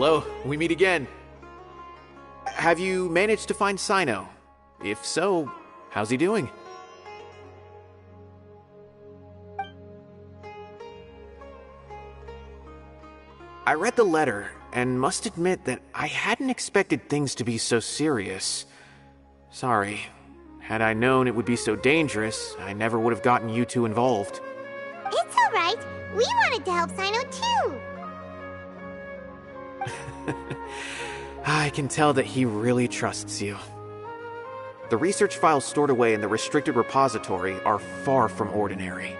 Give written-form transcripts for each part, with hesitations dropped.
Hello, we meet again. Have you managed to find Sino? If so, how's he doing? I read the letter, and must admit that I hadn't expected things to be so serious. Sorry. Had I known it would be so dangerous, I never would have gotten you two involved. It's alright. We wanted to help Sino too. I can tell that he really trusts you. The research files stored away in the restricted repository are far from ordinary.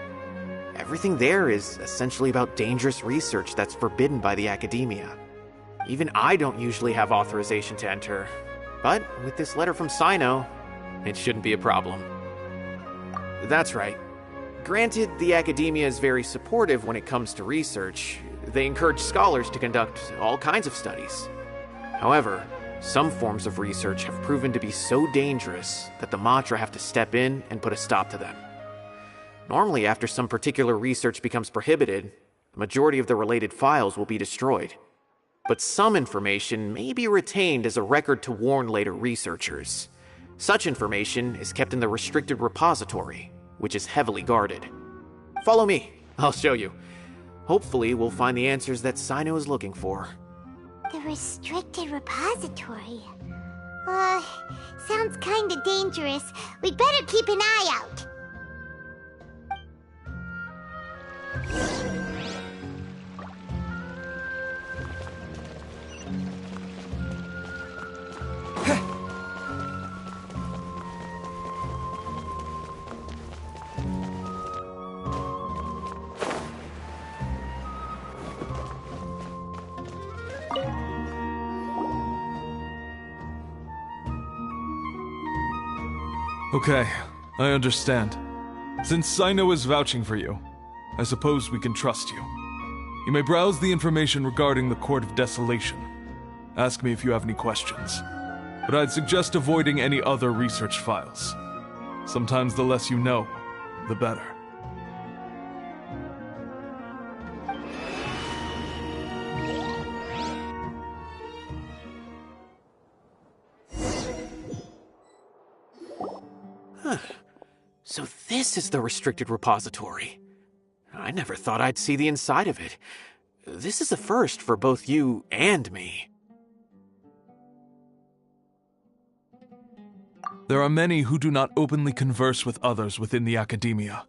Everything there is essentially about dangerous research that's forbidden by the academia. Even I don't usually have authorization to enter, but with this letter from Sino, it shouldn't be a problem. That's right. Granted, the academia is very supportive when it comes to research. They encourage scholars to conduct all kinds of studies. However, some forms of research have proven to be so dangerous that the Matra have to step in and put a stop to them. Normally, after some particular research becomes prohibited, the majority of the related files will be destroyed. But some information may be retained as a record to warn later researchers. Such information is kept in the restricted repository, which is heavily guarded. Follow me, I'll show you. Hopefully, we'll find the answers that Sino is looking for. The restricted repository. Sounds kinda dangerous. We'd better keep an eye out. Okay, I understand. Since Sino is vouching for you, I suppose we can trust you. You may browse the information regarding the Court of Desolation. Ask me if you have any questions. But I'd suggest avoiding any other research files. Sometimes the less you know, the better. So this is the restricted repository. I never thought I'd see the inside of it. This is a first for both you and me. There are many who do not openly converse with others within the academia.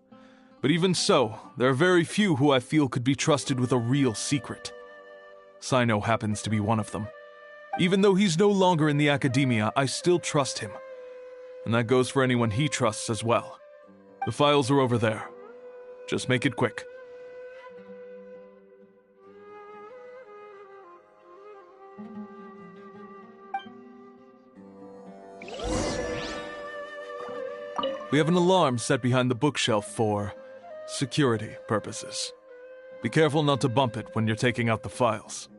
But even so, there are very few who I feel could be trusted with a real secret. Sino happens to be one of them. Even though he's no longer in the academia, I still trust him. And that goes for anyone he trusts as well. The files are over there. Just make it quick. We have an alarm set behind the bookshelf for security purposes. Be careful not to bump it when you're taking out the files.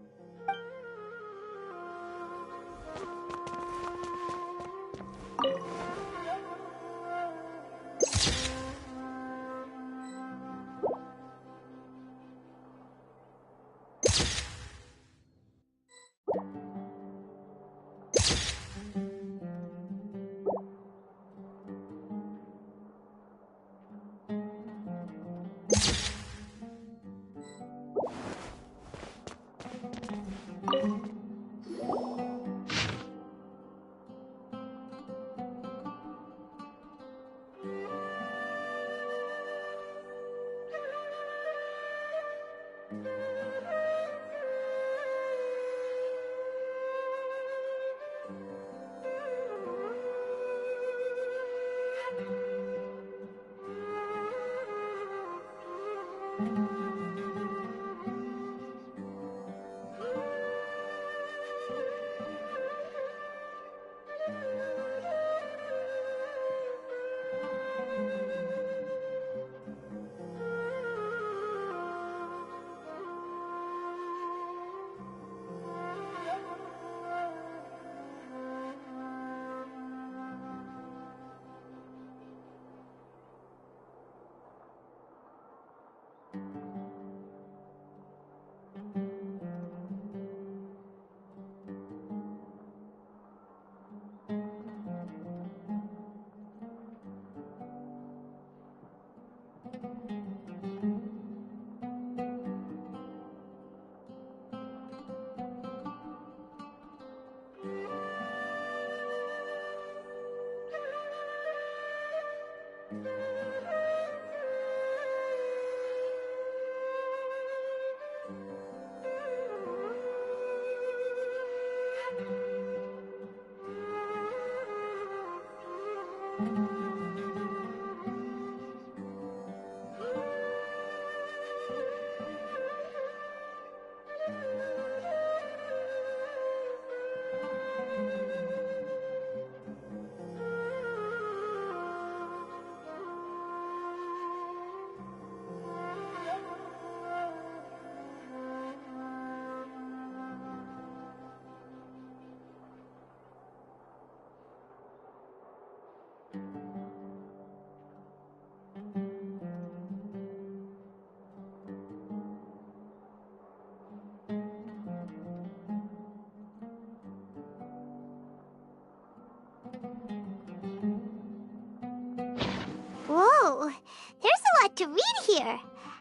lot to read here.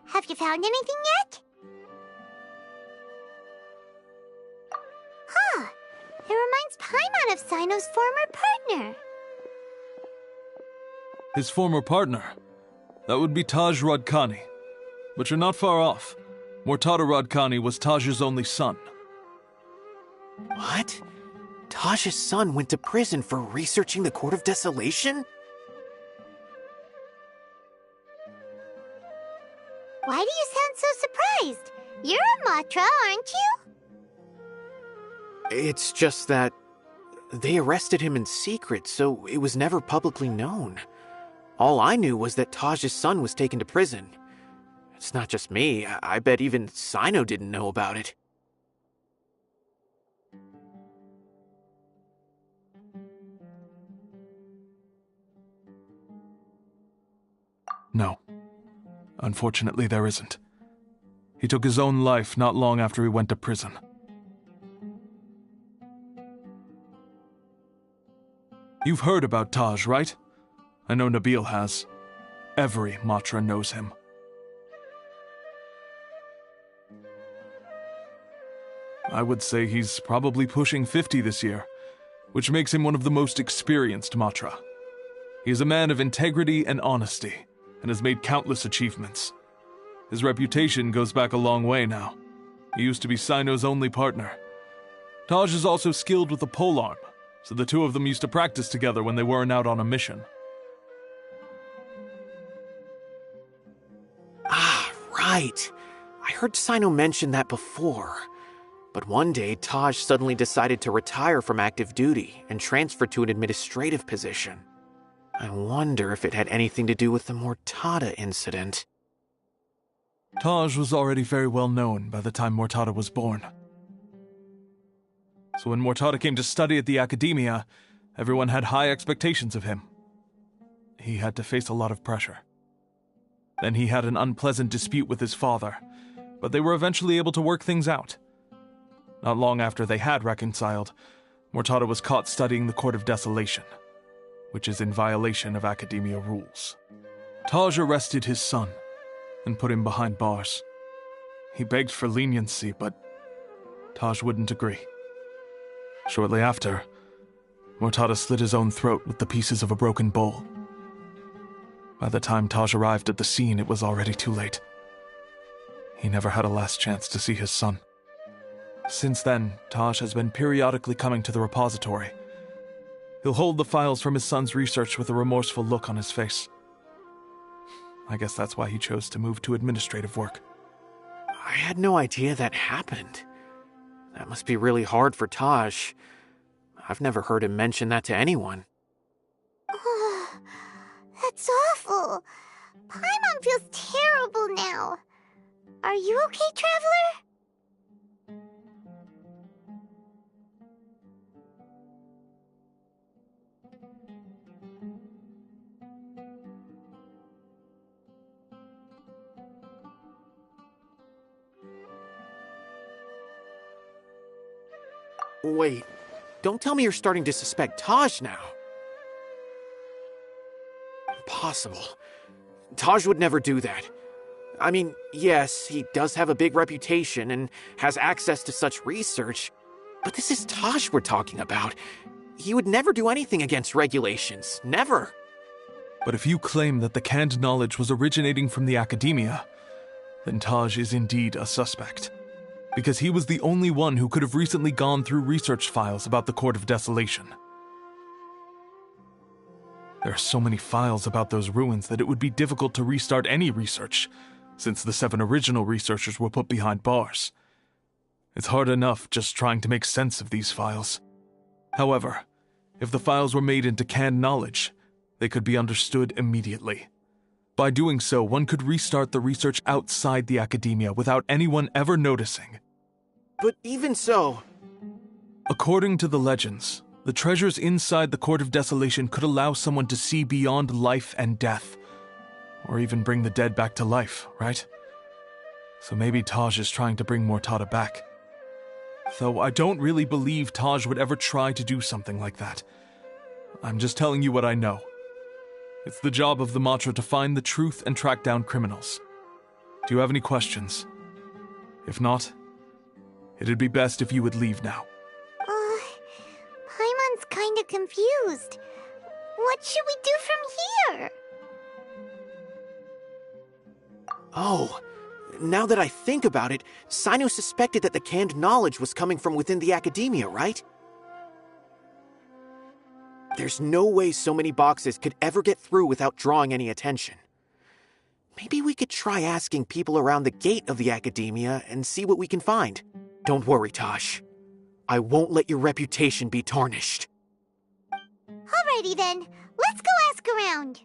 Have you found anything yet? Huh. It reminds Paimon of Sino's former partner. His former partner? That would be Taj Radkani. But you're not far off. Mortada Radkani was Taj's only son. What? Taj's son went to prison for researching the Court of Desolation? Why do you sound so surprised? You're a Matra, aren't you? It's just that they arrested him in secret, so it was never publicly known. All I knew was that Taj's son was taken to prison. It's not just me. I bet even Sino didn't know about it. No. Unfortunately, there isn't. He took his own life not long after he went to prison. You've heard about Taj, right? I know Nabil has. Every Matra knows him. I would say he's probably pushing 50 this year, which makes him one of the most experienced Matra. He is a man of integrity and honesty, and has made countless achievements. His reputation goes back a long way now. He used to be Sino's only partner. Taj is also skilled with the polearm, so the two of them used to practice together when they weren't out on a mission. Ah, right. I heard Sino mention that before. But one day, Taj suddenly decided to retire from active duty and transfer to an administrative position. I wonder if it had anything to do with the Mortada incident. Taj was already very well known by the time Mortada was born. So when Mortada came to study at the Academia, everyone had high expectations of him. He had to face a lot of pressure. Then he had an unpleasant dispute with his father, but they were eventually able to work things out. Not long after they had reconciled, Mortada was caught studying the Court of Desolation, which is in violation of Academia rules. Taj arrested his son and put him behind bars. He begged for leniency, but Taj wouldn't agree. Shortly after, Mortada slit his own throat with the pieces of a broken bowl. By the time Taj arrived at the scene, it was already too late. He never had a last chance to see his son. Since then, Taj has been periodically coming to the repository. He'll hold the files from his son's research with a remorseful look on his face. I guess that's why he chose to move to administrative work. I had no idea that happened. That must be really hard for Taj. I've never heard him mention that to anyone. That's awful. Paimon feels terrible now. Are you okay, Traveler? Wait, don't tell me you're starting to suspect Taj now. Impossible. Taj would never do that. I mean, yes, he does have a big reputation and has access to such research, but this is Taj we're talking about. He would never do anything against regulations. Never. But if you claim that the canned knowledge was originating from the Academia, then Taj is indeed a suspect. Because he was the only one who could have recently gone through research files about the Court of Desolation. There are so many files about those ruins that it would be difficult to restart any research, since the 7 original researchers were put behind bars. It's hard enough just trying to make sense of these files. However, if the files were made into canned knowledge, they could be understood immediately. By doing so, one could restart the research outside the Academia without anyone ever noticing. But even so... According to the legends, the treasures inside the Court of Desolation could allow someone to see beyond life and death, or even bring the dead back to life, right? So maybe Taj is trying to bring Mortada back. Though I don't really believe Taj would ever try to do something like that. I'm just telling you what I know. It's the job of the Matra to find the truth and track down criminals. Do you have any questions? If not, it'd be best if you would leave now. Paimon's kinda confused. What should we do from here? Oh, now that I think about it, Sino suspected that the canned knowledge was coming from within the academia, right? There's no way so many boxes could ever get through without drawing any attention. Maybe we could try asking people around the gate of the academia and see what we can find. Don't worry, Tosh. I won't let your reputation be tarnished. Alrighty then, let's go ask around.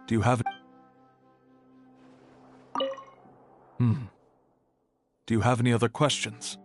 Do you have... Do you have any other questions?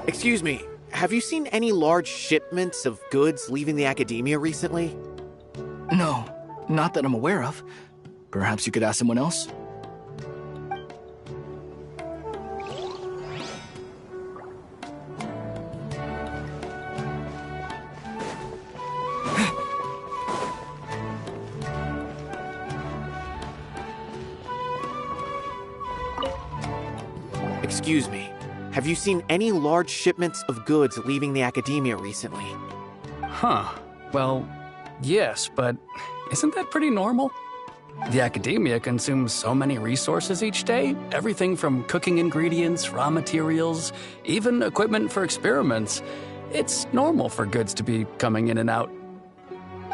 Excuse me, have you seen any large shipments of goods leaving the academia recently? No, not that I'm aware of. Perhaps you could ask someone else? Excuse me. Have you seen any large shipments of goods leaving the academia recently? Huh. Well, yes, but isn't that pretty normal? The academia consumes so many resources each day, everything from cooking ingredients, raw materials, even equipment for experiments. It's normal for goods to be coming in and out.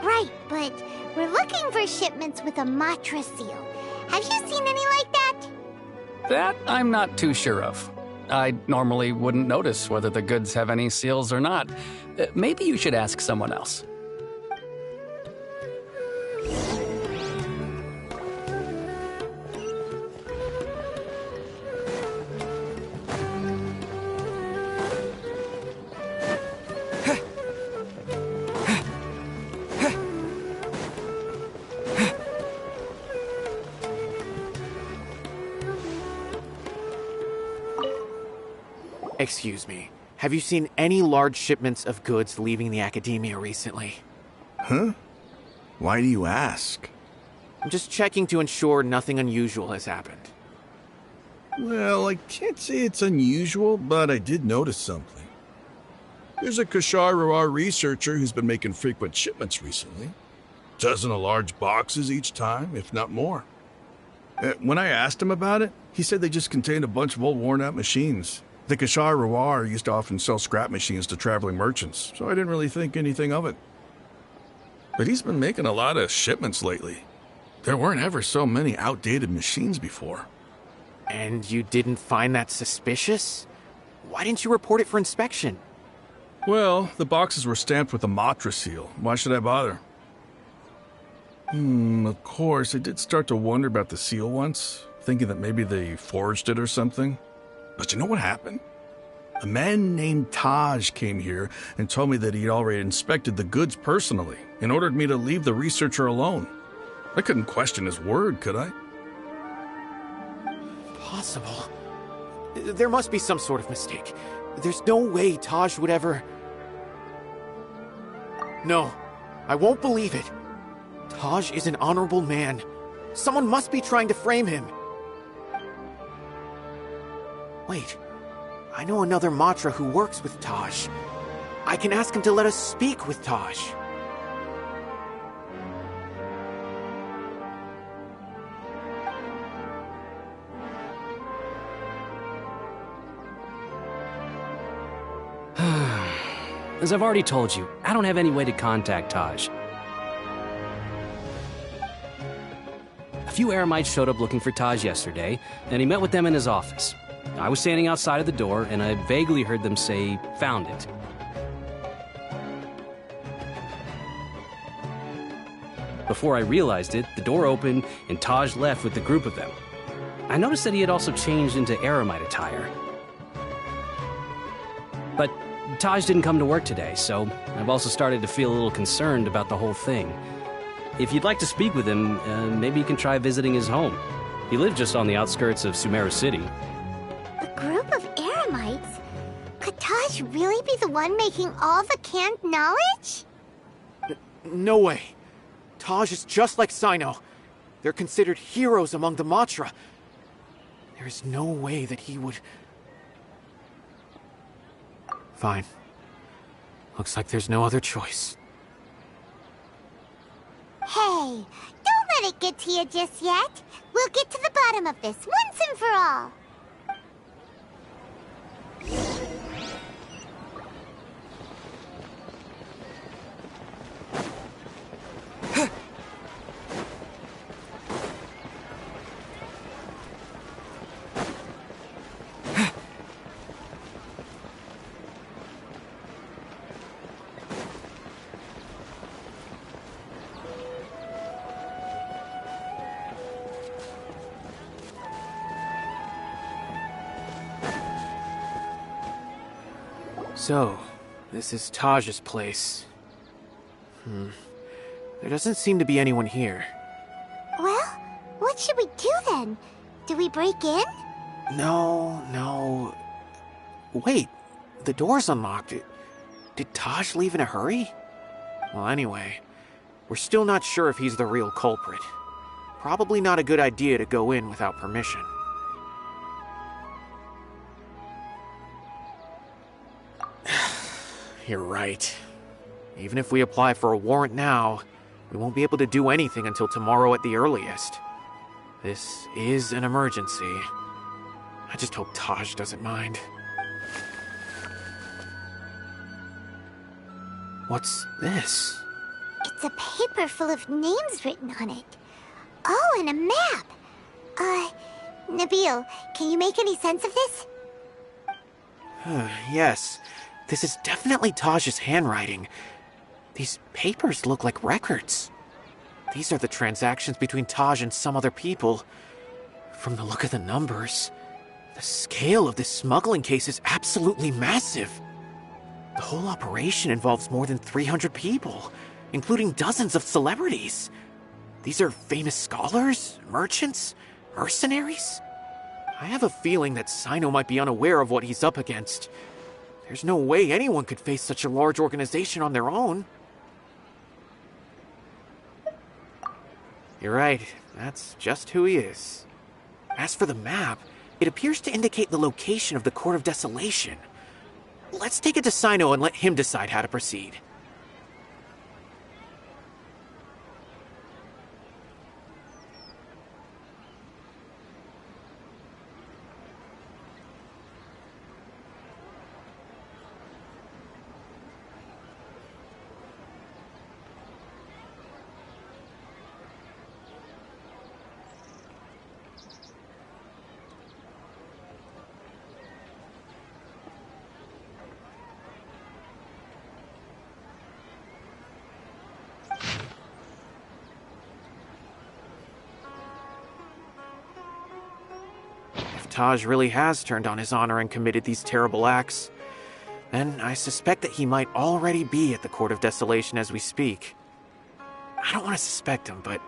Right, but we're looking for shipments with a Matra seal. Have you seen any like that? That I'm not too sure of. I normally wouldn't notice whether the goods have any seals or not. Maybe you should ask someone else. Excuse me. Have you seen any large shipments of goods leaving the academia recently? Huh? Why do you ask? I'm just checking to ensure nothing unusual has happened. Well, I can't say it's unusual, but I did notice something. There's a Kashar researcher who's been making frequent shipments recently. Dozen of large boxes each time, if not more. When I asked him about it, he said they just contained a bunch of old worn-out machines. The Kashar used to often sell scrap machines to traveling merchants, so I didn't really think anything of it. But he's been making a lot of shipments lately. There weren't ever so many outdated machines before. And you didn't find that suspicious? Why didn't you report it for inspection? Well, the boxes were stamped with a Matra seal. Why should I bother? Of course, I did start to wonder about the seal once, thinking that maybe they forged it or something. But you know what happened? A man named Taj came here and told me that he'd already inspected the goods personally and ordered me to leave the researcher alone. I couldn't question his word, could I? Possible. There must be some sort of mistake. There's no way Taj would ever... No, I won't believe it. Taj is an honorable man. Someone must be trying to frame him. Wait, I know another Matra who works with Taj. I can ask him to let us speak with Taj. As I've already told you, I don't have any way to contact Taj. A few Eremites showed up looking for Taj yesterday, and he met with them in his office. I was standing outside of the door, and I vaguely heard them say, "Found it." Before I realized it, the door opened, and Taj left with the group of them. I noticed that he had also changed into Eremite attire. But Taj didn't come to work today, so I've also started to feel a little concerned about the whole thing. If you'd like to speak with him, maybe you can try visiting his home. He lived just on the outskirts of Sumeru City. A group of Eremites? Could Taj really be the one making all the canned knowledge? No way. Taj is just like Sino. They're considered heroes among the Matra. There is no way that he would... Fine. Looks like there's no other choice. Hey, don't let it get to you just yet. We'll get to the bottom of this once and for all. So, this is Taj's place. There doesn't seem to be anyone here. Well, what should we do then? Do we break in? No. Wait, the door's unlocked. Did Taj leave in a hurry? Well, anyway, we're still not sure if he's the real culprit. Probably not a good idea to go in without permission. You're right. Even if we apply for a warrant now, we won't be able to do anything until tomorrow at the earliest. This is an emergency. I just hope Taj doesn't mind. What's this? It's a paper full of names written on it. Oh, and a map. Nabil, can you make any sense of this? Yes, this is definitely Taj's handwriting. These papers look like records. These are the transactions between Taj and some other people. From the look of the numbers, the scale of this smuggling case is absolutely massive. The whole operation involves more than 300 people, including dozens of celebrities. These are famous scholars, merchants, mercenaries. I have a feeling that Sino might be unaware of what he's up against. There's no way anyone could face such a large organization on their own. You're right, that's just who he is. As for the map, it appears to indicate the location of the Court of Desolation. Let's take it to Sino and let him decide how to proceed. Taj really has turned on his honor and committed these terrible acts, then I suspect that he might already be at the Court of Desolation as we speak. I don't want to suspect him, but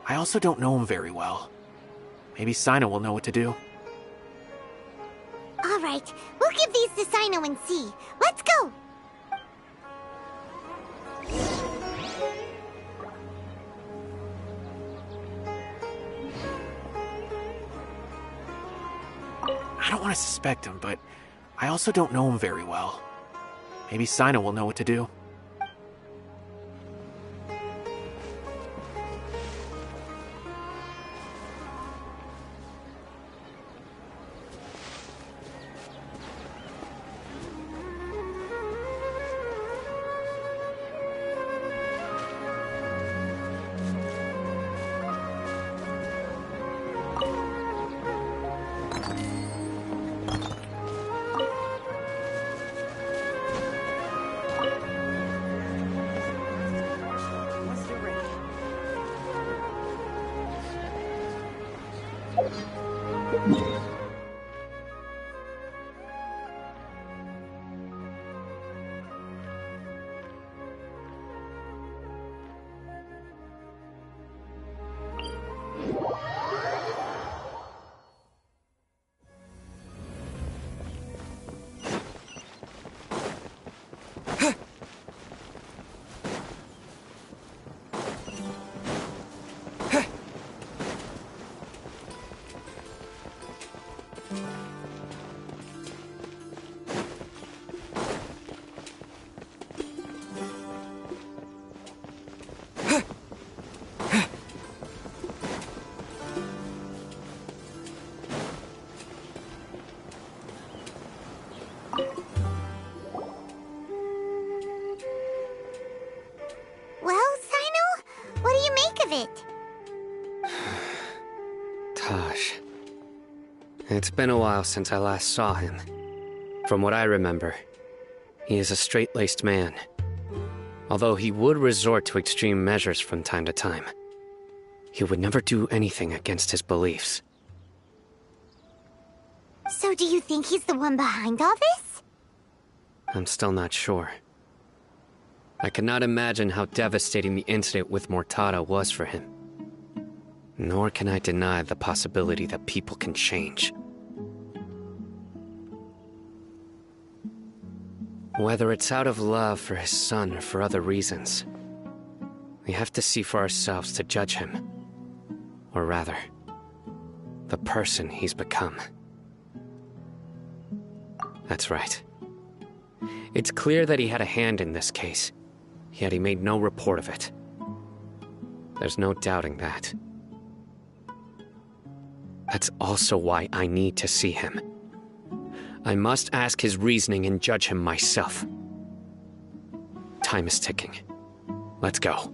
I also don't know him very well. Maybe Sino will know what to do. All right, we'll give these to Sino and see. Let's go! I don't want to suspect him, but I also don't know him very well. Maybe Sino will know what to do. Well, Sino, what do you make of it? Taj. It's been a while since I last saw him. From what I remember, he is a straight-laced man. Although he would resort to extreme measures from time to time, he would never do anything against his beliefs. So do you think he's the one behind all this? I'm still not sure. I cannot imagine how devastating the incident with Mortada was for him. Nor can I deny the possibility that people can change. Whether it's out of love for his son or for other reasons, we have to see for ourselves to judge him. Or rather, the person he's become. That's right. It's clear that he had a hand in this case, yet he made no report of it. There's no doubting that. That's also why I need to see him. I must ask his reasoning and judge him myself. Time is ticking. Let's go.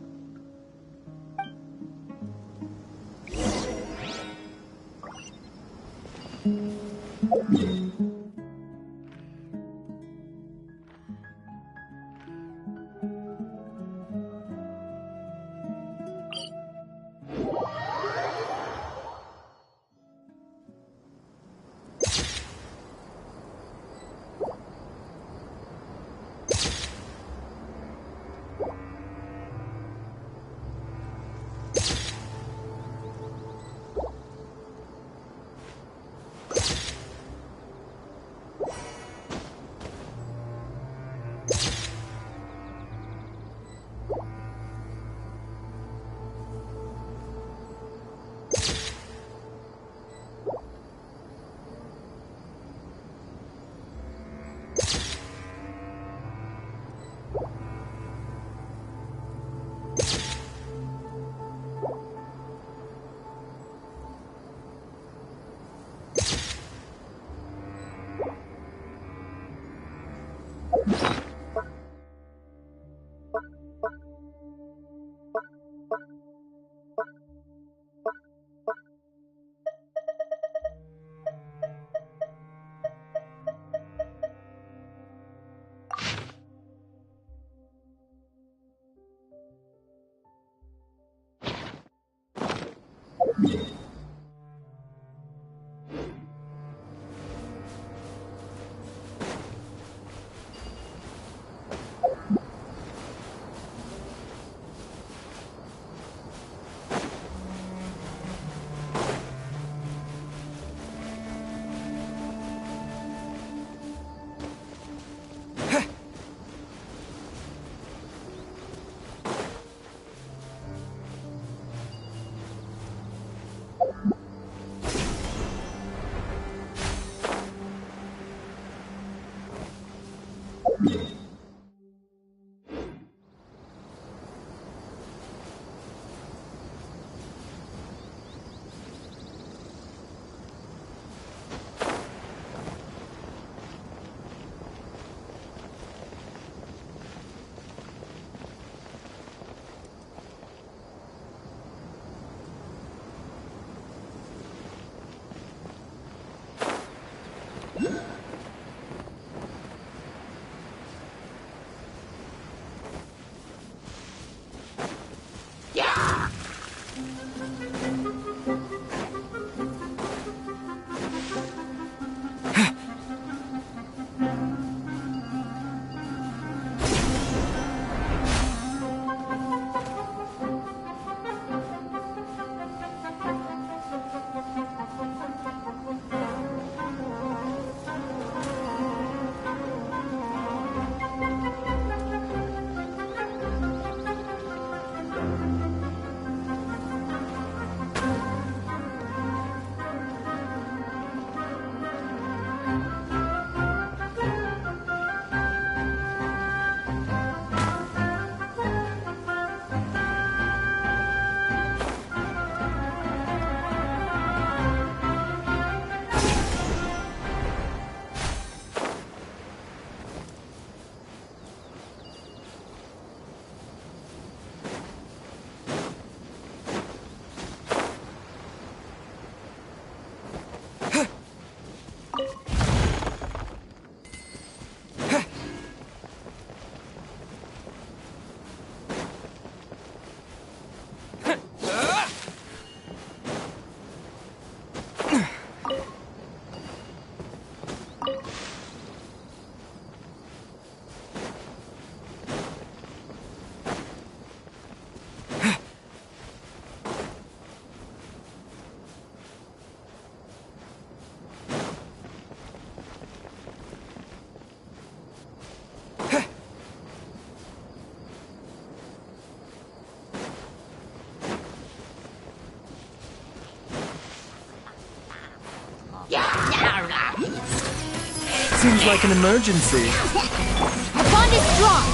Seems like an emergency. is strong.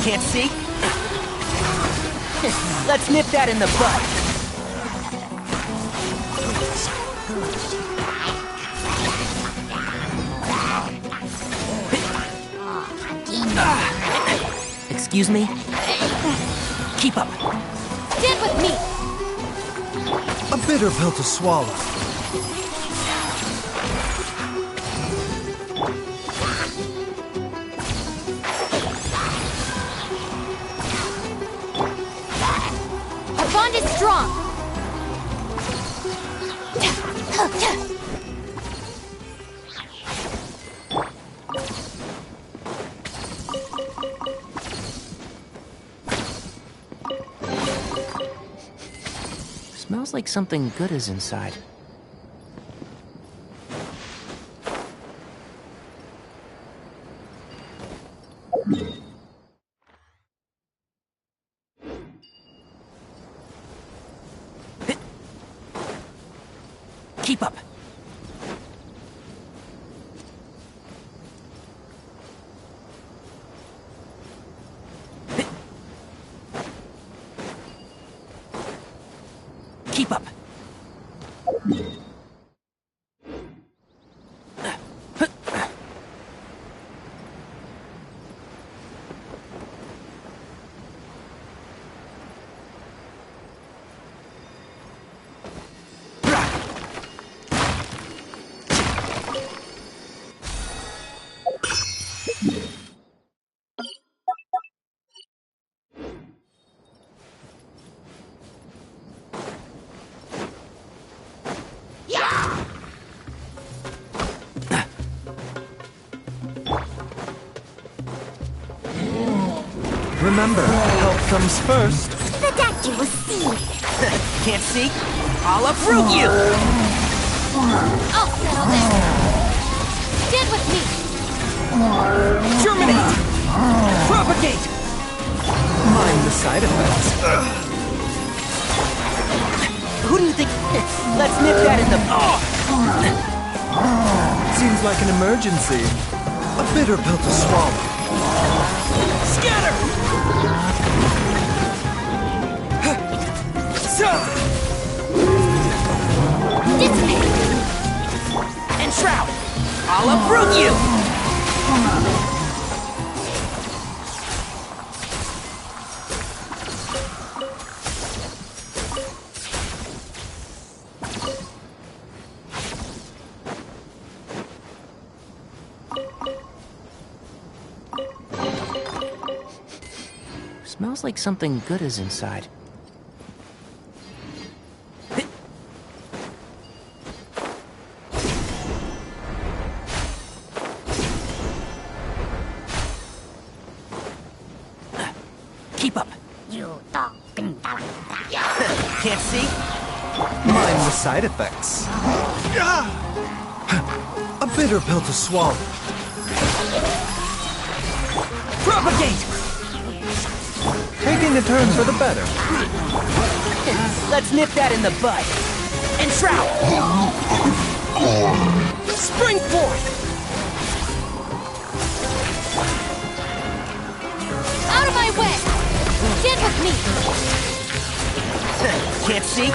Can't see? Let's nip that in the bud. Excuse me? Keep up. Stand with me. A bitter pill to swallow. Our bond is strong. Smells like something good is inside. Keep up. Keep up. Remember, health comes first. The doctor will see. Can't see? I'll uproot you! I'll settle this. Stand with me. Germinate! Propagate! Mind the side effects. Who do you think? Let's nip that in the... Seems like an emergency. A bitter pill to swallow. Scatter! Dissipate. Enshroud! I'll uproot you! Smells like something good is inside. Keep up. Can't see? Mind the side effects. A bitter pill to swallow. Propagate! Taking a turn for the better. Let's nip that in the bud. Enshroud! Spring forth! Out of my way. Stand with me. Can't see?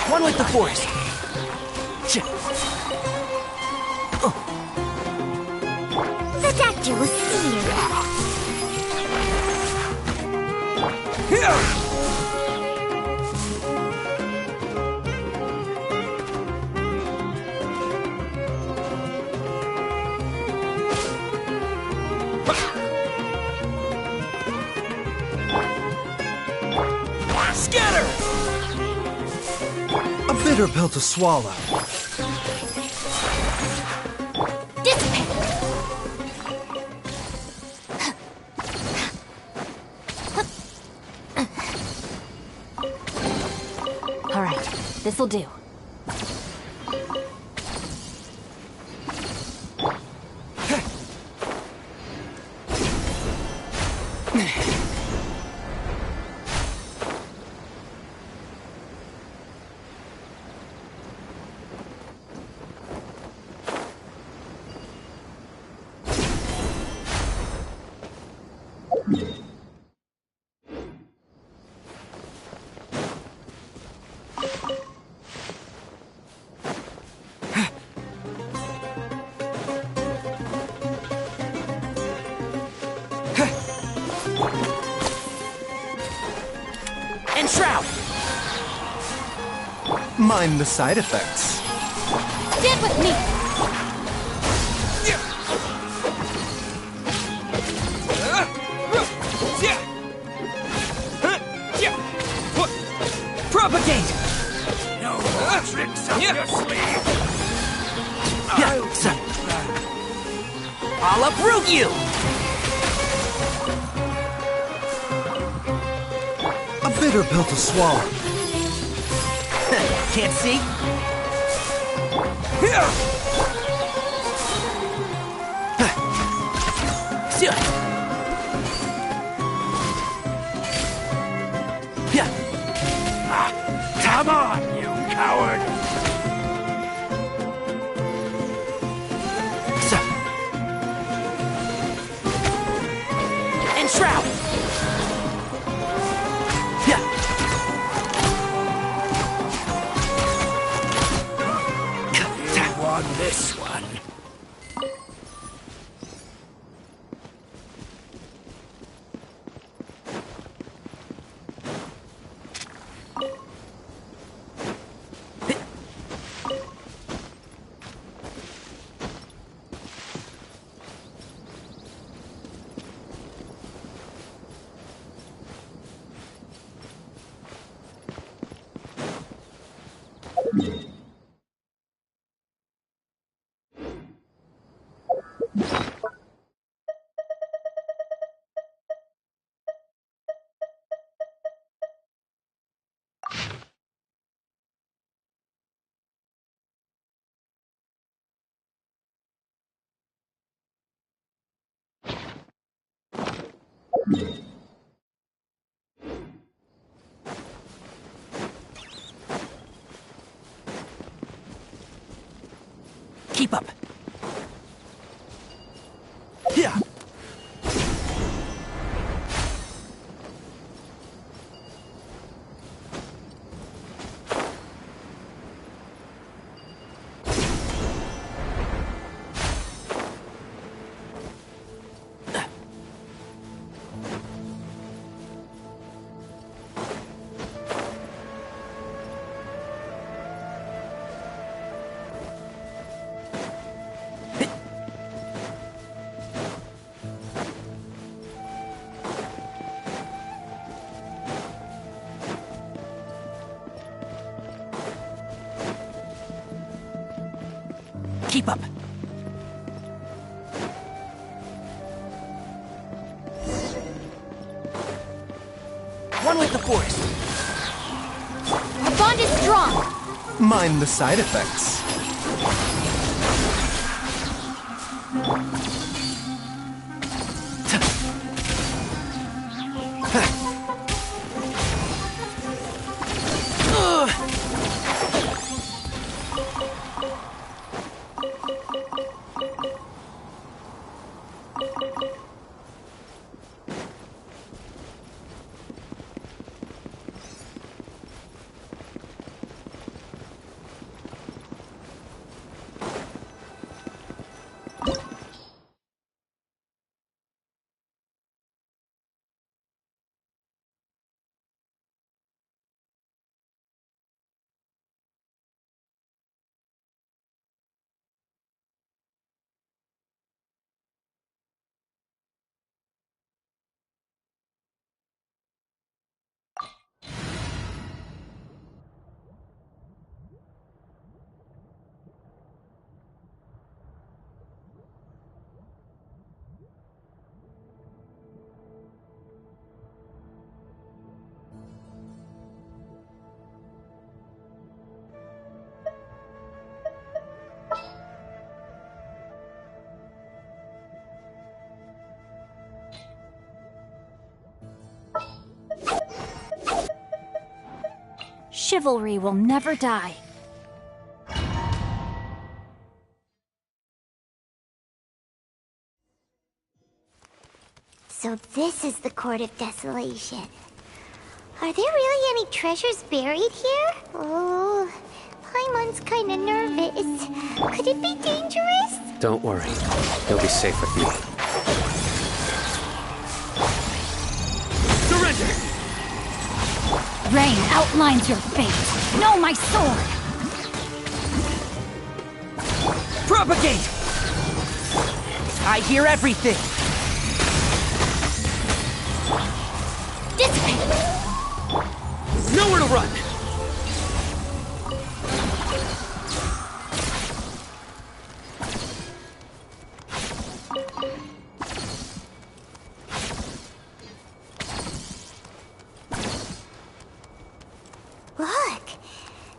One with the force. The doctor will see you. Scatter! A bitter pill to swallow. Dissipate. All right, this'll do. Enshroud! Mind the side effects. Stand with me! Propagate! No more tricks up your sleeve. I'll uproot you! A bitter pill to swallow. Can't see? Come on, you coward! Enshroud! You won this one. Keep up. Keep up. One with the forest. Our bond is strong! Mind the side effects. chivalry will never die. So this is the Court of Desolation. Are there really any treasures buried here? Oh, Paimon's kinda nervous. Could it be dangerous? Don't worry. He'll be safe with you. Surrender! Rain outlines your fate. Know my sword! Propagate! I hear everything! Dissipate! Nowhere to run! Look!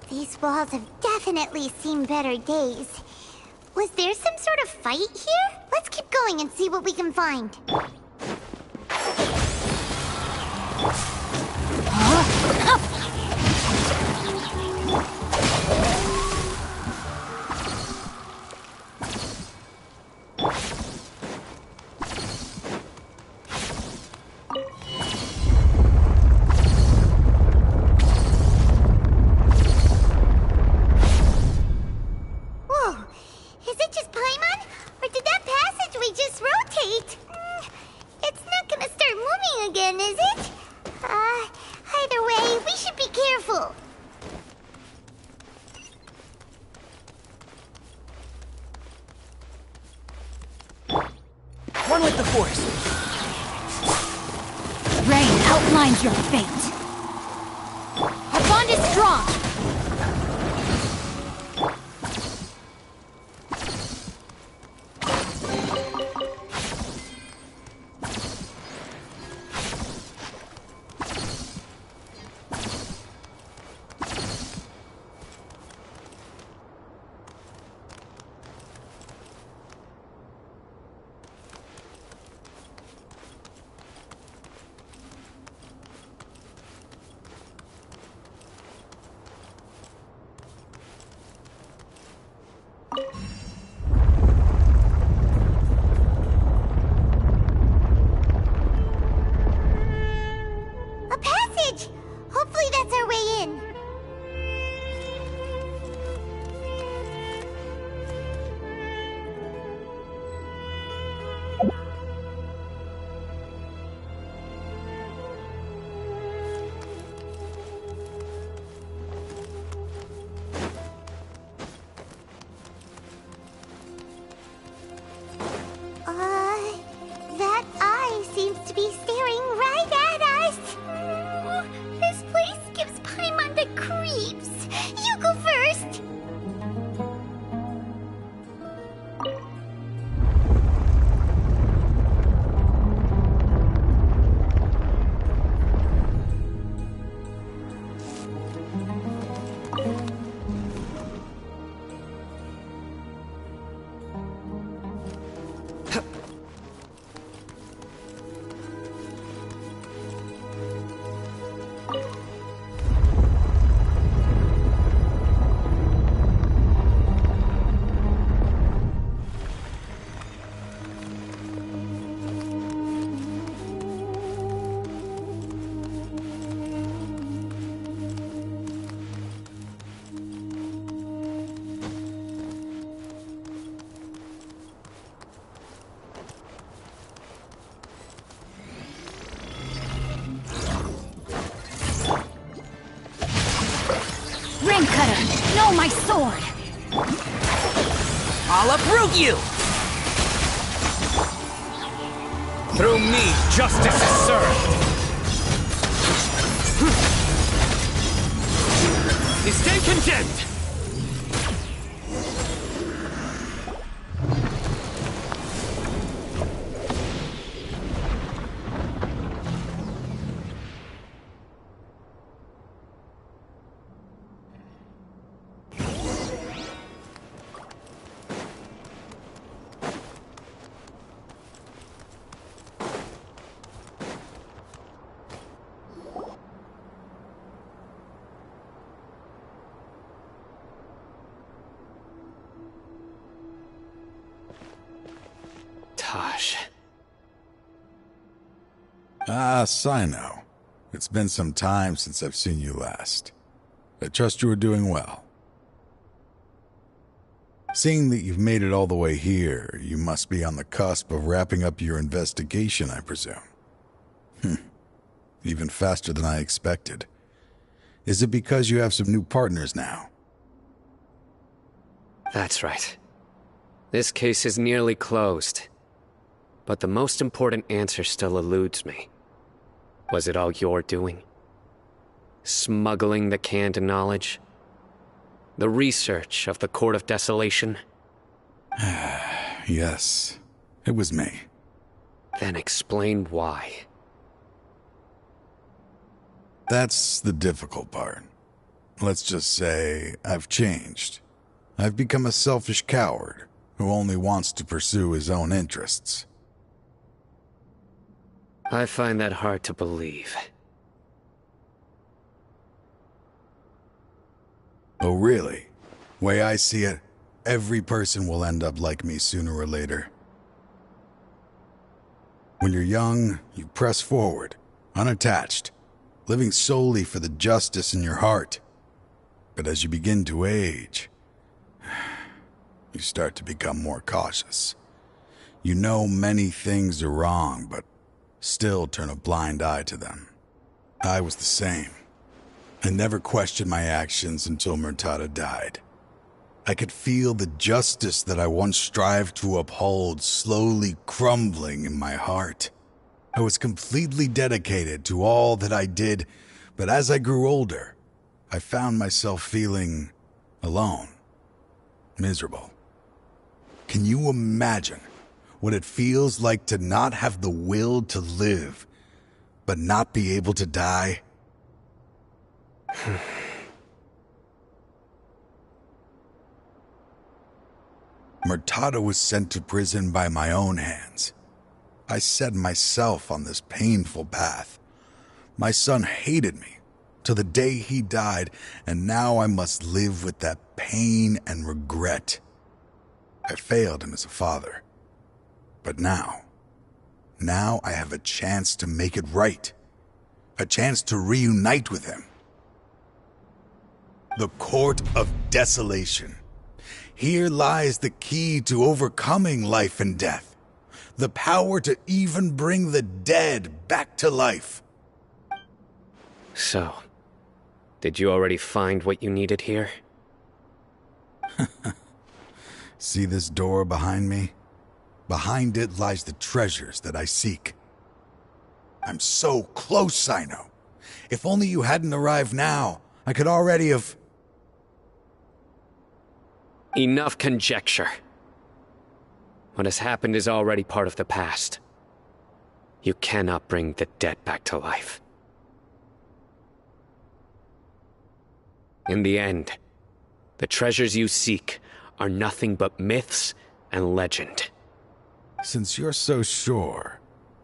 These walls have definitely seen better days. Was there some sort of fight here? Let's keep going and see what we can find. Whoa! Is it just Paimon? Or did that passageway just rotate? It's not gonna start moving again, is it? Either way, we should be careful. One with the force! Rain outlines your fate. Our bond is strong. A passage! Hopefully that's our way in. That eye seems to be staring right at us. This place gives Paimon the creeps. You go first. Rain cutter, know my sword. I'll uproot you! Through me, justice is served! Stay condemned! Taj. Ah, Sino. It's been some time since I've seen you last. I trust you are doing well. Seeing that you've made it all the way here, you must be on the cusp of wrapping up your investigation, I presume. Even faster than I expected. Is it because you have some new partners now? That's right. This case is nearly closed. But the most important answer still eludes me. Was it all your doing? Smuggling the canned knowledge? The research of the Court of Desolation? Yes, it was me. Then explain why. That's the difficult part. Let's just say I've changed. I've become a selfish coward who only wants to pursue his own interests. I find that hard to believe. Oh, really? Way I see it, every person will end up like me sooner or later. When you're young, you press forward, unattached, living solely for the justice in your heart. But as you begin to age, you start to become more cautious. You know many things are wrong, but still turn a blind eye to them. I was the same. I never questioned my actions until Murtada died. I could feel the justice that I once strived to uphold slowly crumbling in my heart. I was completely dedicated to all that I did, but as I grew older, I found myself feeling alone, miserable. Can you imagine what it feels like to not have the will to live, but not be able to die? Murtada was sent to prison by my own hands. I set myself on this painful path. My son hated me till the day he died, and now I must live with that pain and regret. I failed him as a father. But now I have a chance to make it right. A chance to reunite with him. The Court of Desolation. Here lies the key to overcoming life and death. The power to even bring the dead back to life. So, did you already find what you needed here? See this door behind me? Behind it lies the treasures that I seek. I'm so close, Sino. If only you hadn't arrived now, I could already have... Enough conjecture. What has happened is already part of the past. You cannot bring the dead back to life. In the end, the treasures you seek are nothing but myths and legend. Since you're so sure,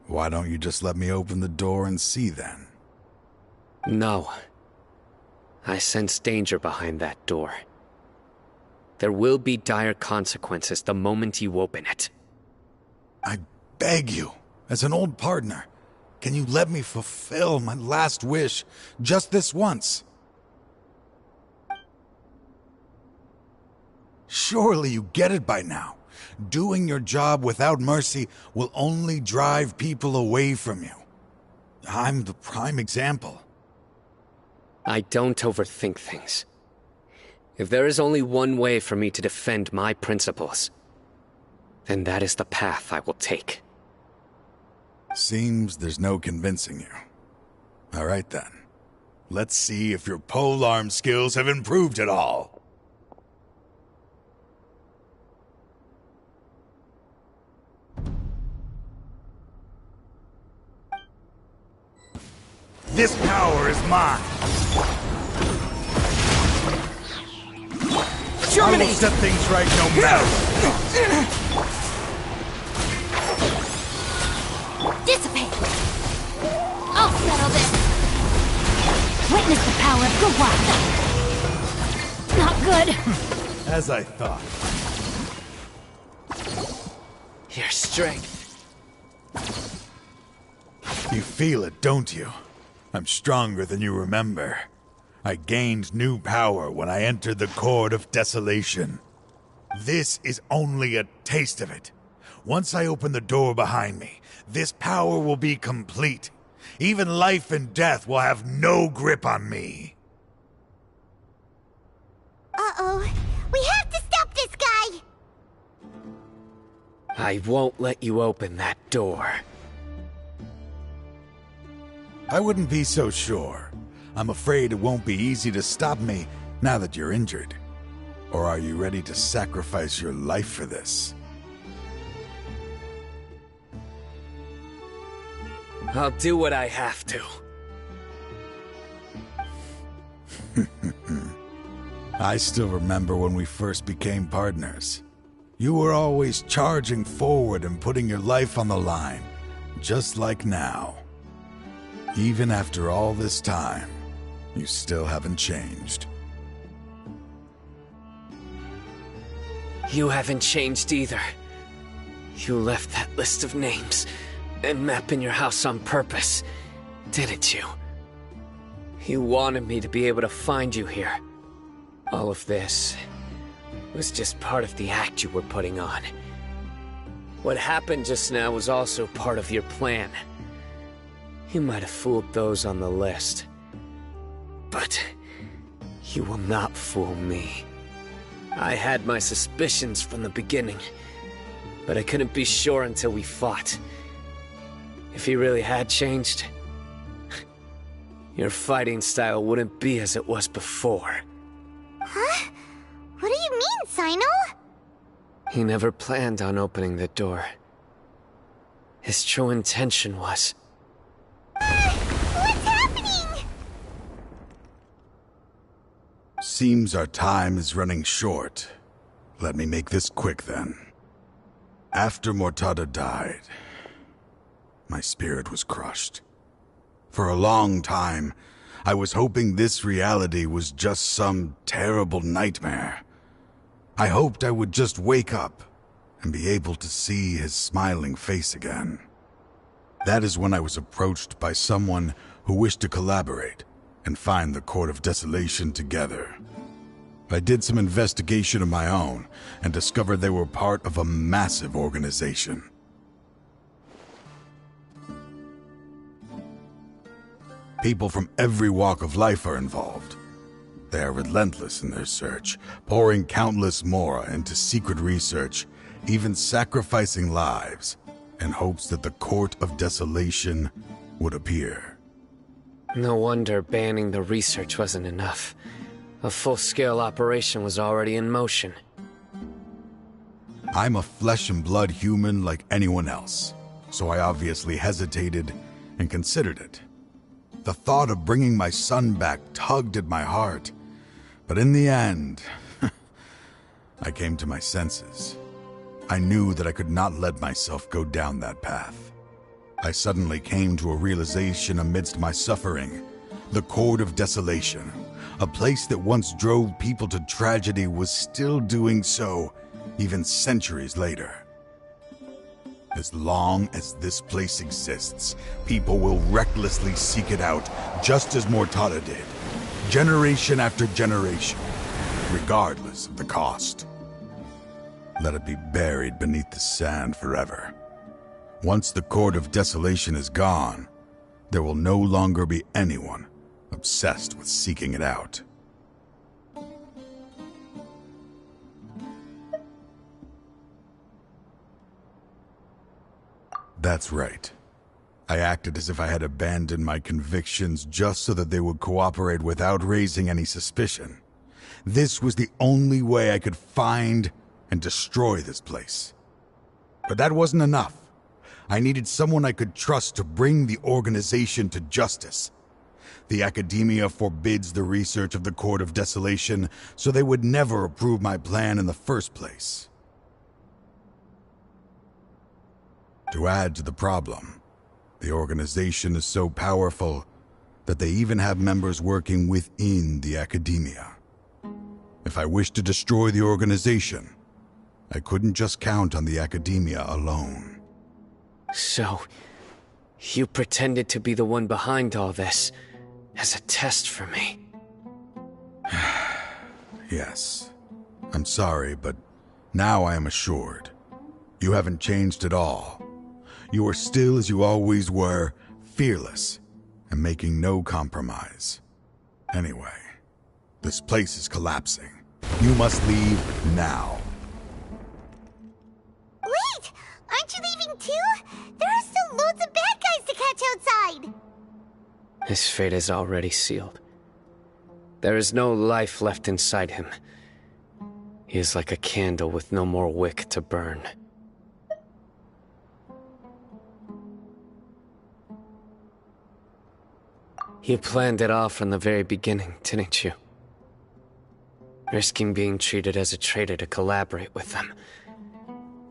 why don't you just let me open the door and see then? No. I sense danger behind that door. There will be dire consequences the moment you open it. I beg you, as an old partner, can you let me fulfill my last wish just this once? Surely you get it by now. Doing your job without mercy will only drive people away from you. I'm the prime example. I don't overthink things. If there is only one way for me to defend my principles, then that is the path I will take. Seems there's no convincing you. All right then. Let's see if your polearm skills have improved at all. This power is mine. I will set things right no matter. Dissipate! I'll settle this! Witness the power of Gawatha! Not good! As I thought. Your strength You feel it, don't you? I'm stronger than you remember. I gained new power when I entered the Court of Desolation. This is only a taste of it. Once I open the door behind me, this power will be complete. Even life and death will have no grip on me. Uh-oh. We have to stop this guy! I won't let you open that door. I wouldn't be so sure. I'm afraid it won't be easy to stop me now that you're injured. Or are you ready to sacrifice your life for this? I'll do what I have to. I still remember when we first became partners. You were always charging forward and putting your life on the line, just like now. Even after all this time, you still haven't changed. You haven't changed either. You left that list of names and map in your house on purpose, didn't you? You wanted me to be able to find you here. All of this was just part of the act you were putting on. What happened just now was also part of your plan. You might have fooled those on the list, but you will not fool me. I had my suspicions from the beginning, but I couldn't be sure until we fought. If he really had changed, your fighting style wouldn't be as it was before. Huh? What do you mean, Sino? He never planned on opening the door. His true intention was... What's happening? Seems our time is running short. Let me make this quick then. After Mortada died, my spirit was crushed. For a long time, I was hoping this reality was just some terrible nightmare. I hoped I would just wake up and be able to see his smiling face again. That is when I was approached by someone who wished to collaborate and find the Court of Desolation together. I did some investigation of my own and discovered they were part of a massive organization. People from every walk of life are involved. They are relentless in their search, pouring countless mora into secret research, even sacrificing lives, in hopes that the Court of Desolation would appear. No wonder banning the research wasn't enough. A full-scale operation was already in motion. I'm a flesh and blood human like anyone else, so I obviously hesitated and considered it. The thought of bringing my son back tugged at my heart, but in the end, I came to my senses. I knew that I could not let myself go down that path. I suddenly came to a realization amidst my suffering. The Court of Desolation, a place that once drove people to tragedy, was still doing so, even centuries later. As long as this place exists, people will recklessly seek it out, just as Mortada did, generation after generation, regardless of the cost. Let it be buried beneath the sand forever. Once the Court of Desolation is gone, there will no longer be anyone obsessed with seeking it out. That's right. I acted as if I had abandoned my convictions just so that they would cooperate without raising any suspicion. This was the only way I could find and destroy this place. But that wasn't enough. I needed someone I could trust to bring the organization to justice. The Academia forbids the research of the Court of Desolation, so they would never approve my plan in the first place. To add to the problem, the organization is so powerful that they even have members working within the Academia. If I wished to destroy the organization, I couldn't just count on the Academia alone. So, You pretended to be the one behind all this as a test for me. Yes. I'm sorry, but now I am assured. You haven't changed at all. You are still as you always were, fearless, and making no compromise. Anyway, this place is collapsing. You must leave now. Wait! Aren't you leaving too? There are still loads of bad guys to catch outside! His fate is already sealed. There is no life left inside him. He is like a candle with no more wick to burn. You planned it all from the very beginning, didn't you? Risking being treated as a traitor to collaborate with them.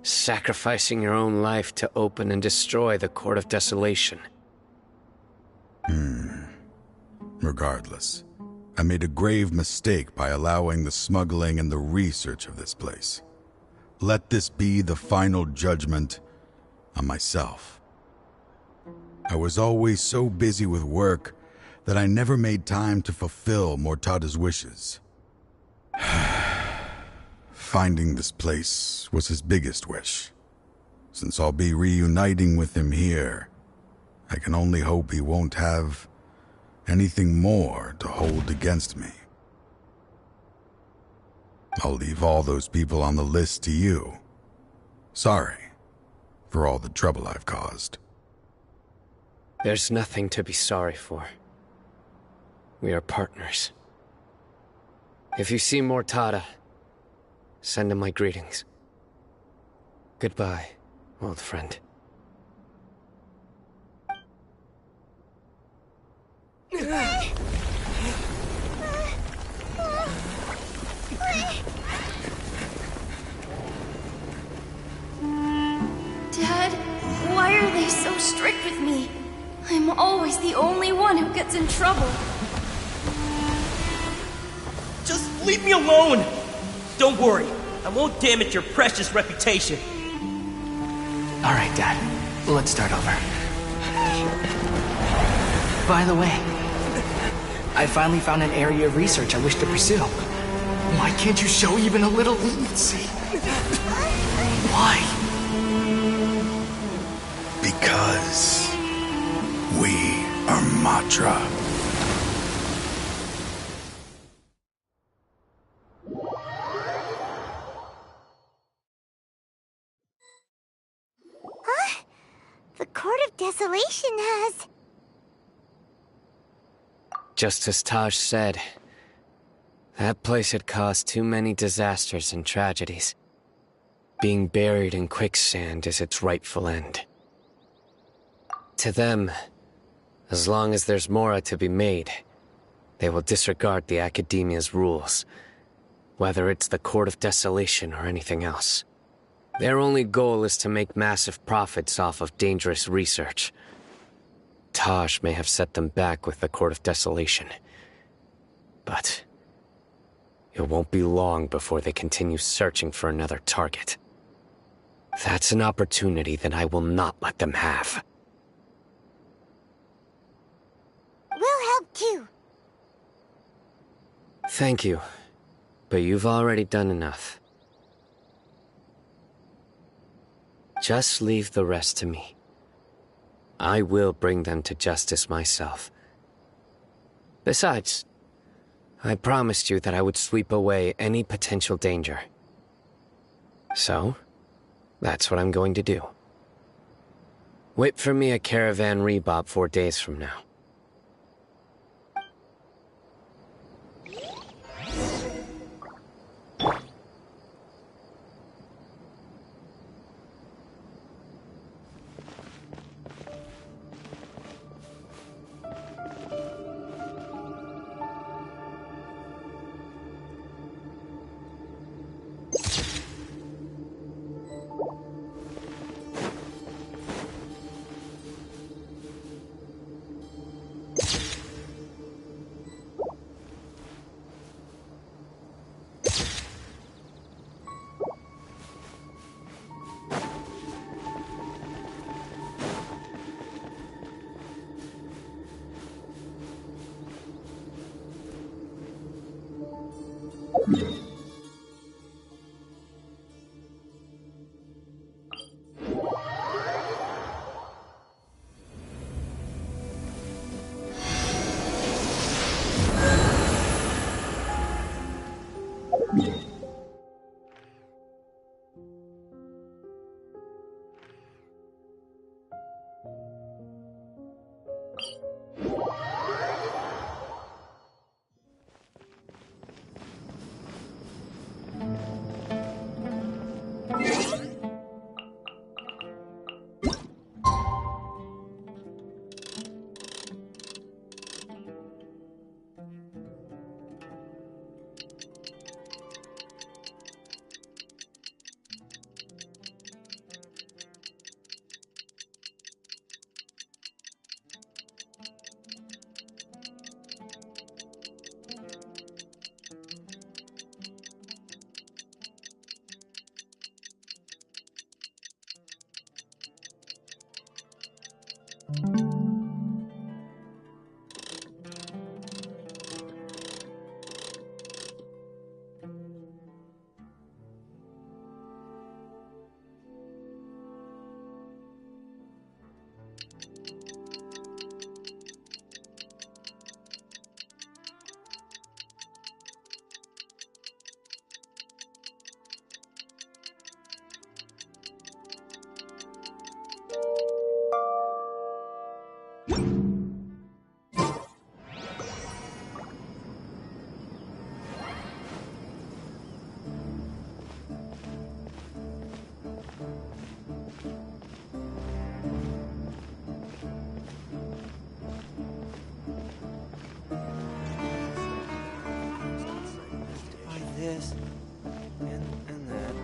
Sacrificing your own life to open and destroy the Court of Desolation. Regardless, I made a grave mistake by allowing the smuggling and the research of this place. Let this be the final judgment on myself. I was always so busy with work that I never made time to fulfill Mortada's wishes. Finding this place was his biggest wish. Since I'll be reuniting with him here, I can only hope he won't have anything more to hold against me. I'll leave all those people on the list to you. Sorry for all the trouble I've caused. There's nothing to be sorry for. We are partners. If you see Mortada, send him my greetings. Goodbye, old friend. Dad, why are they so strict with me? I'm always the only one who gets in trouble. Just leave me alone! Don't worry, I won't damage your precious reputation. Alright, Dad. Let's start over. By the way, I finally found an area of research I wish to pursue. Why can't you show even a little leniency? Why? Because we are Matra. Huh? The Court of Desolation has... Just as Taj said, that place had caused too many disasters and tragedies. Being buried in quicksand is its rightful end. To them, as long as there's more to be made, they will disregard the Academia's rules, whether it's the Court of Desolation or anything else. Their only goal is to make massive profits off of dangerous research. Taj may have set them back with the Court of Desolation, but it won't be long before they continue searching for another target. That's an opportunity that I will not let them have. We'll help too. Thank you, but you've already done enough. Just leave the rest to me. I will bring them to justice myself. Besides, I promised you that I would sweep away any potential danger. So, that's what I'm going to do. Wait for me at Caravan Rebob 4 days from now. This and that.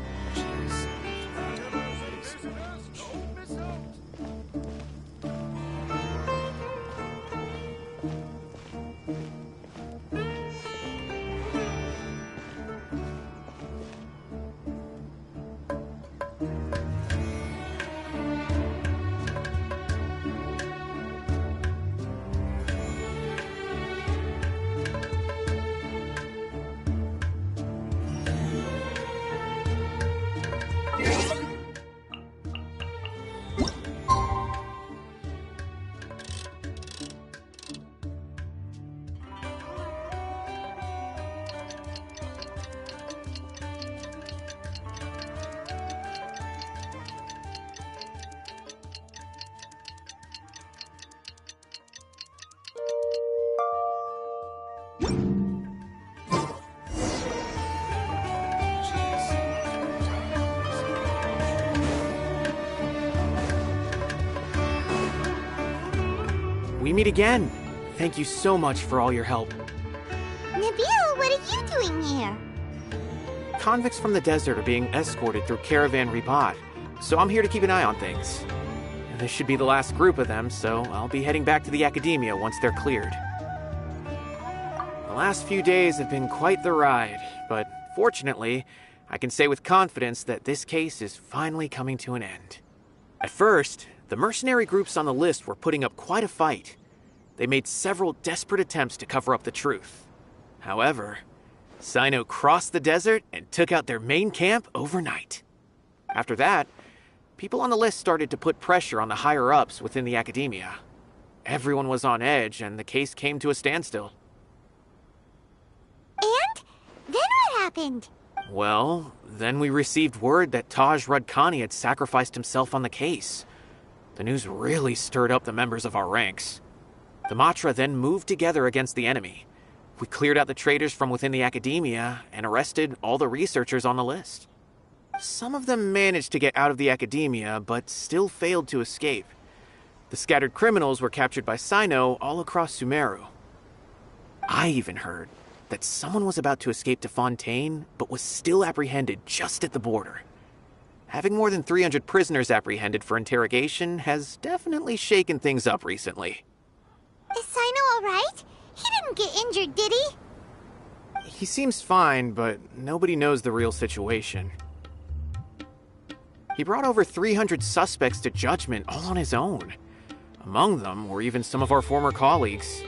We meet again. Thank you so much for all your help. Nabil, what are you doing here? Convicts from the desert are being escorted through Caravan Ribat, so I'm here to keep an eye on things. This should be the last group of them, so I'll be heading back to the Academia once they're cleared. The last few days have been quite the ride, but fortunately, I can say with confidence that this case is finally coming to an end. At first, the mercenary groups on the list were putting up quite a fight. They made several desperate attempts to cover up the truth. However, Sino crossed the desert and took out their main camp overnight. After that, people on the list started to put pressure on the higher-ups within the Academia. Everyone was on edge, and the case came to a standstill. And? Then what happened? Well, then we received word that Taj Rudkani had sacrificed himself on the case. The news really stirred up the members of our ranks. The Matra then moved together against the enemy. We cleared out the traitors from within the Academia and arrested all the researchers on the list. Some of them managed to get out of the Academia, but still failed to escape. The scattered criminals were captured by Sino all across Sumeru. I even heard that someone was about to escape to Fontaine, but was still apprehended just at the border. Having more than 300 prisoners apprehended for interrogation has definitely shaken things up recently. Is Sino alright? He didn't get injured, did he? He seems fine, but nobody knows the real situation. He brought over 300 suspects to judgment all on his own. Among them were even some of our former colleagues.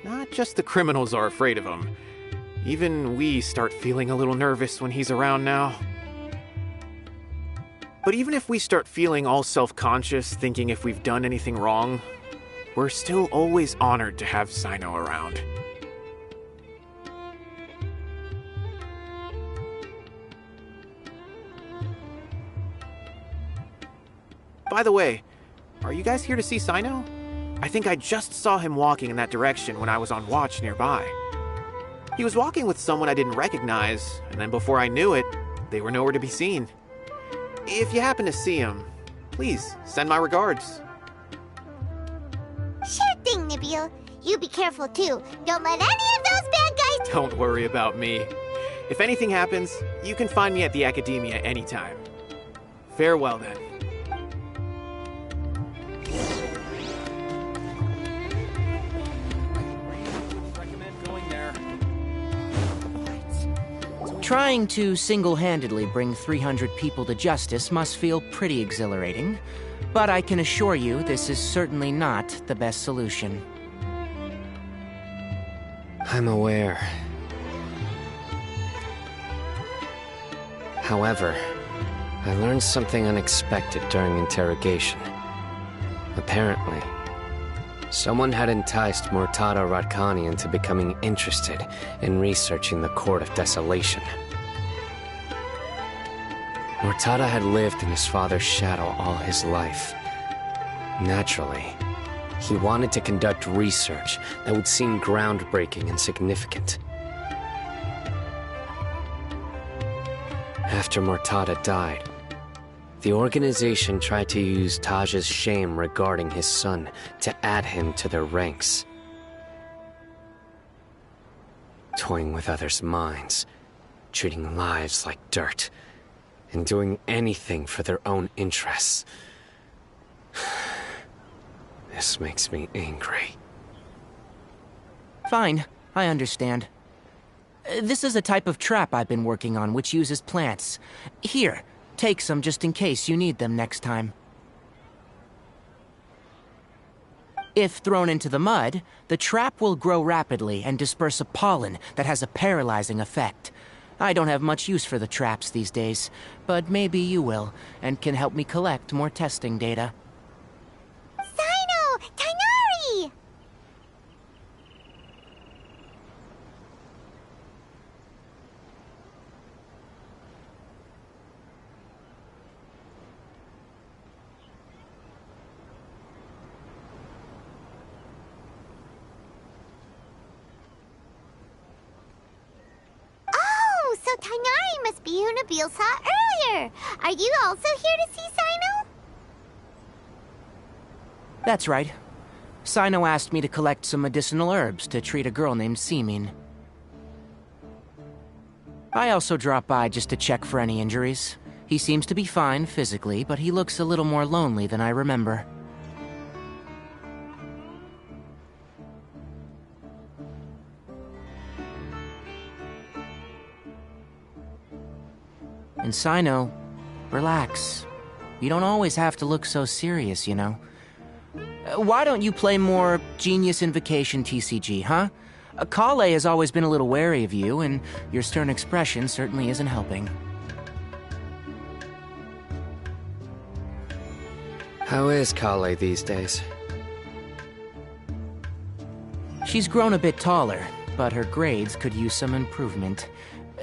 Not just the criminals are afraid of him. Even we start feeling a little nervous when he's around now. But even if we start feeling all self-conscious, thinking if we've done anything wrong, we're still always honored to have Sino around. By the way, are you guys here to see Sino? I think I just saw him walking in that direction when I was on watch nearby. He was walking with someone I didn't recognize, and then before I knew it, they were nowhere to be seen. If you happen to see him, please send my regards. Sure thing, Nabil. You be careful too. Don't let any of those bad guys... Don't worry about me. If anything happens, you can find me at the Academia anytime. Farewell then. Trying to single-handedly bring 300 people to justice must feel pretty exhilarating, but I can assure you this is certainly not the best solution. I'm aware. However, I learned something unexpected during interrogation. Apparently, someone had enticed Murtada Radkani into becoming interested in researching the Court of Desolation. Murtada had lived in his father's shadow all his life. Naturally, he wanted to conduct research that would seem groundbreaking and significant. After Murtada died, the organization tried to use Taj's shame regarding his son to add him to their ranks. Toying with others' minds, treating lives like dirt, and doing anything for their own interests. This makes me angry. Fine, I understand. This is a type of trap I've been working on which uses plants. Here, take some just in case you need them next time. If thrown into the mud, the trap will grow rapidly and disperse a pollen that has a paralyzing effect. I don't have much use for the traps these days, but maybe you will, and can help me collect more testing data. Sino! Tainari! So Tainari must be who Nabil saw earlier. Are you also here to see Sino? That's right. Sino asked me to collect some medicinal herbs to treat a girl named Simin. I also dropped by just to check for any injuries. He seems to be fine physically, but he looks a little more lonely than I remember. And Sino, relax. You don't always have to look so serious, you know. Why don't you play more Genius Invocation TCG, huh? Kale has always been a little wary of you, and your stern expression certainly isn't helping. How is Kale these days? She's grown a bit taller, but her grades could use some improvement.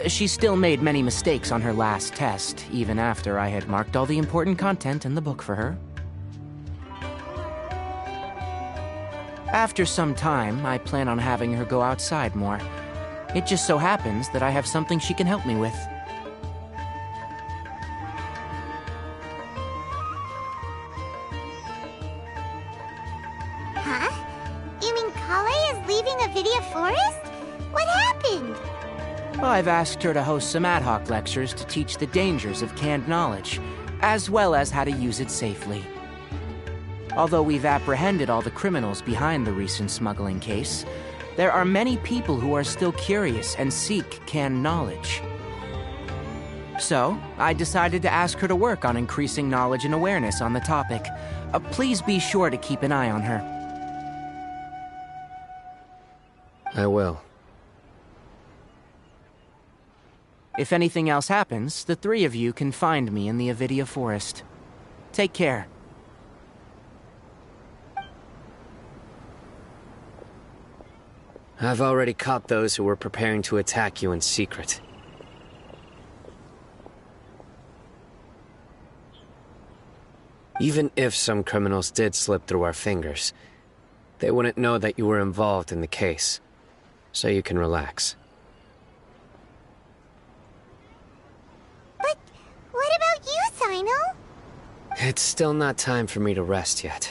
She still made many mistakes on her last test, even after I had marked all the important content in the book for her. After some time, I plan on having her go outside more. It just so happens that I have something she can help me with. Huh? You mean Kale is leaving Avidia Forest? What happened? I've asked her to host some ad hoc lectures to teach the dangers of canned knowledge, as well as how to use it safely. Although we've apprehended all the criminals behind the recent smuggling case, there are many people who are still curious and seek canned knowledge. So, I decided to ask her to work on increasing knowledge and awareness on the topic. Please be sure to keep an eye on her. I will. If anything else happens, the three of you can find me in the Avidia Forest. Take care. I've already caught those who were preparing to attack you in secret. Even if some criminals did slip through our fingers, they wouldn't know that you were involved in the case, so you can relax. But what about you, Sino? It's still not time for me to rest yet.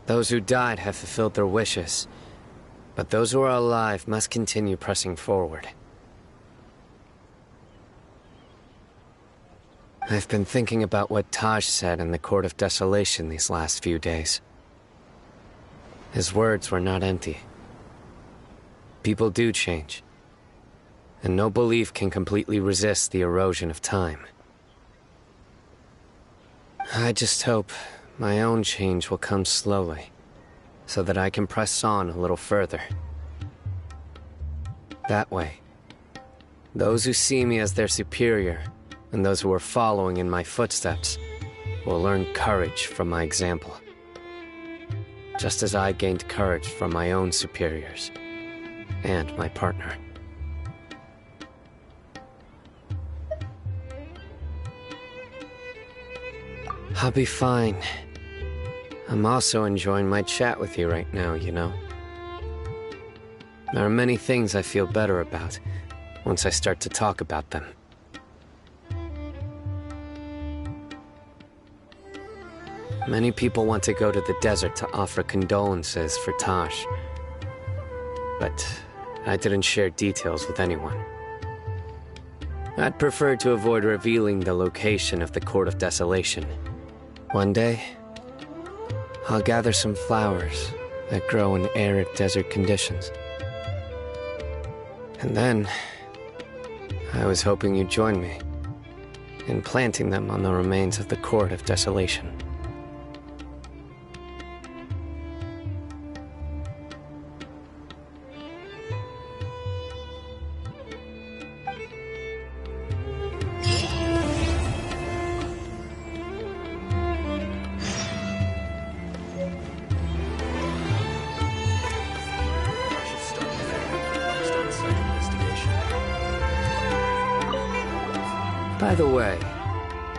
Those who died have fulfilled their wishes, but those who are alive must continue pressing forward. I've been thinking about what Taj said in the Court of Desolation these last few days. His words were not empty. People do change, and no belief can completely resist the erosion of time. I just hope my own change will come slowly, so that I can press on a little further. That way, those who see me as their superior, and those who are following in my footsteps, will learn courage from my example. Just as I gained courage from my own superiors, and my partner. I'll be fine. I'm also enjoying my chat with you right now, you know. There are many things I feel better about once I start to talk about them. Many people want to go to the desert to offer condolences for Taj. But I didn't share details with anyone. I'd prefer to avoid revealing the location of the Court of Desolation. One day, I'll gather some flowers that grow in arid desert conditions. And then, I was hoping you'd join me in planting them on the remains of the Court of Desolation. By the way,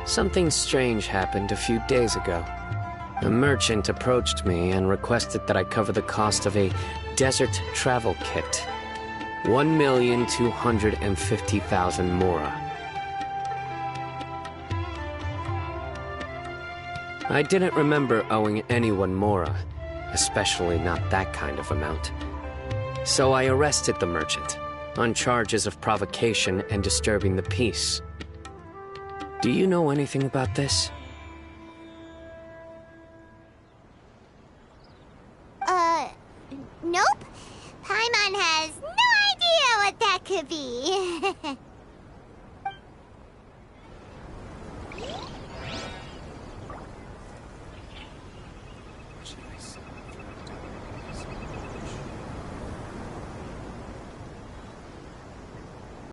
something strange happened a few days ago. A merchant approached me and requested that I cover the cost of a desert travel kit. 1,250,000 mora. I didn't remember owing anyone mora, especially not that kind of amount. So I arrested the merchant on charges of provocation and disturbing the peace. Do you know anything about this? Nope. Paimon has no idea what that could be.